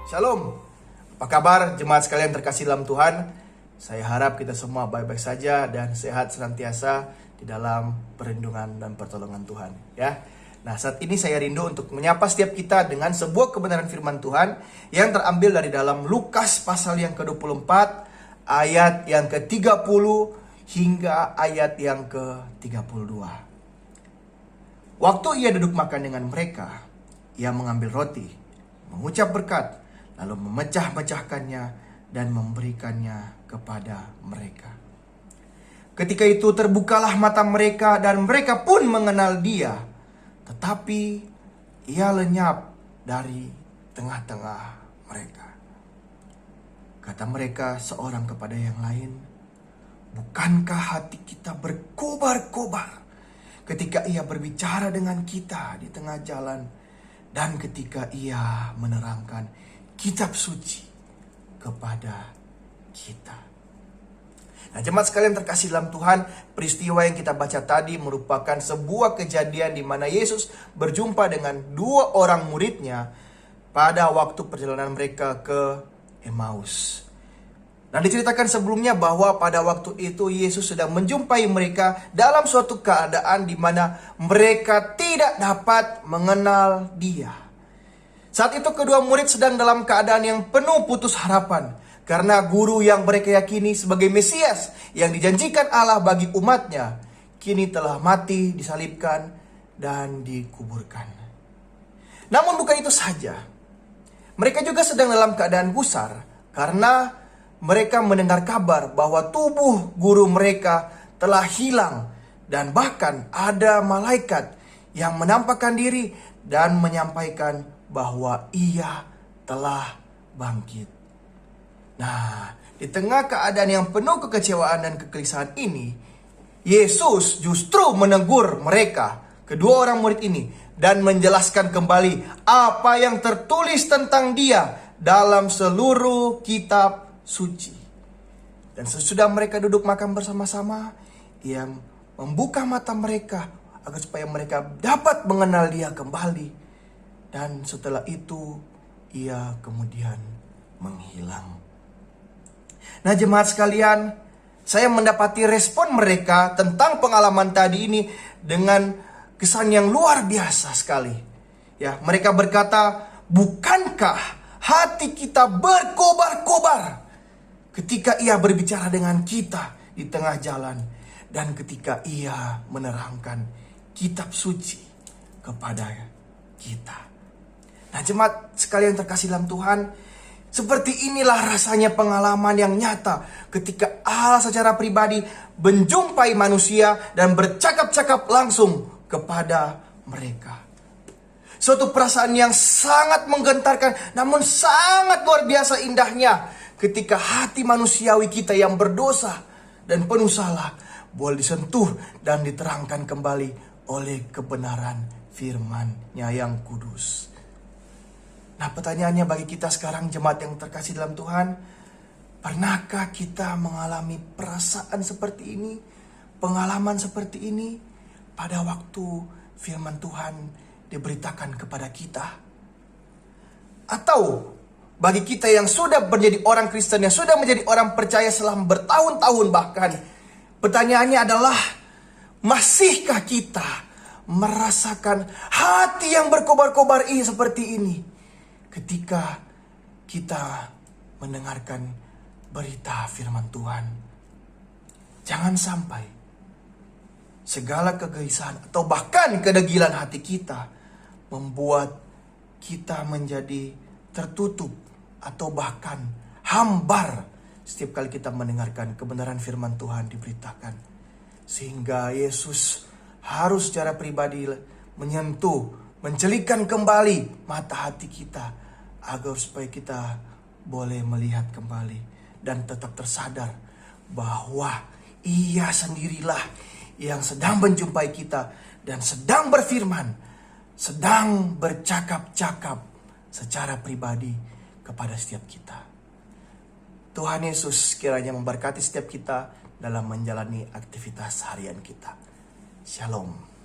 Shalom, apa kabar jemaat sekalian terkasih dalam Tuhan? Saya harap kita semua baik-baik saja dan sehat senantiasa di dalam perlindungan dan pertolongan Tuhan, ya. Nah, saat ini saya rindu untuk menyapa setiap kita dengan sebuah kebenaran firman Tuhan yang terambil dari dalam Lukas pasal yang ke-24 ayat yang ke-30 hingga ayat yang ke-32. Waktu ia duduk makan dengan mereka, ia mengambil roti, mengucap berkat, lalu memecah-mecahkannya dan memberikannya kepada mereka. Ketika itu terbukalah mata mereka dan mereka pun mengenal dia, tetapi ia lenyap dari tengah-tengah mereka. Kata mereka seorang kepada yang lain, "Bukankah hati kita berkobar-kobar ketika ia berbicara dengan kita di tengah jalan dan ketika ia menerangkan kitab suci kepada kita?" Nah, jemaat sekalian terkasih dalam Tuhan, peristiwa yang kita baca tadi merupakan sebuah kejadian di mana Yesus berjumpa dengan dua orang muridnya pada waktu perjalanan mereka ke Emmaus. Nah, diceritakan sebelumnya bahwa pada waktu itu Yesus sedang menjumpai mereka dalam suatu keadaan di mana mereka tidak dapat mengenal Dia. Saat itu kedua murid sedang dalam keadaan yang penuh putus harapan karena guru yang mereka yakini sebagai Mesias yang dijanjikan Allah bagi umatnya kini telah mati, disalibkan, dan dikuburkan. Namun bukan itu saja. Mereka juga sedang dalam keadaan gusar karena mereka mendengar kabar bahwa tubuh guru mereka telah hilang dan bahkan ada malaikat yang menampakkan diri dan menyampaikan bahwa ia telah bangkit. Nah, di tengah keadaan yang penuh kekecewaan dan kegelisahan ini, Yesus justru menegur mereka, kedua orang murid ini, dan menjelaskan kembali apa yang tertulis tentang Dia dalam seluruh kitab suci. Dan sesudah mereka duduk makan bersama-sama, Ia membuka mata mereka agar supaya mereka dapat mengenal Dia kembali. Dan setelah itu ia kemudian menghilang. Nah, jemaat sekalian, saya mendapati respon mereka tentang pengalaman tadi ini dengan kesan yang luar biasa sekali. Ya, mereka berkata, "Bukankah hati kita berkobar-kobar ketika ia berbicara dengan kita di tengah jalan dan ketika ia menerangkan kitab suci kepada kita?" Nah, jemaat sekalian terkasih dalam Tuhan, seperti inilah rasanya pengalaman yang nyata ketika Allah secara pribadi menjumpai manusia dan bercakap-cakap langsung kepada mereka. Suatu perasaan yang sangat menggentarkan namun sangat luar biasa indahnya ketika hati manusiawi kita yang berdosa dan penuh salah boleh disentuh dan diterangkan kembali oleh kebenaran firman-Nya yang kudus. Nah, pertanyaannya bagi kita sekarang jemaat yang terkasih dalam Tuhan, pernahkah kita mengalami perasaan seperti ini, pengalaman seperti ini pada waktu firman Tuhan diberitakan kepada kita? Atau bagi kita yang sudah menjadi orang Kristen, yang sudah menjadi orang percaya selama bertahun-tahun bahkan, pertanyaannya adalah, masihkah kita merasakan hati yang berkobar-kobar ini seperti ini ketika kita mendengarkan berita firman Tuhan? Jangan sampai segala kegelisahan atau bahkan kedegilan hati kita membuat kita menjadi tertutup atau bahkan hambar setiap kali kita mendengarkan kebenaran firman Tuhan diberitakan. Sehingga Yesus harus secara pribadi menyentuh, mencelikkan kembali mata hati kita agar supaya kita boleh melihat kembali dan tetap tersadar bahwa Ia sendirilah yang sedang menjumpai kita dan sedang berfirman, sedang bercakap-cakap secara pribadi kepada setiap kita. Tuhan Yesus kiranya memberkati setiap kita dalam menjalani aktivitas harian kita. Shalom.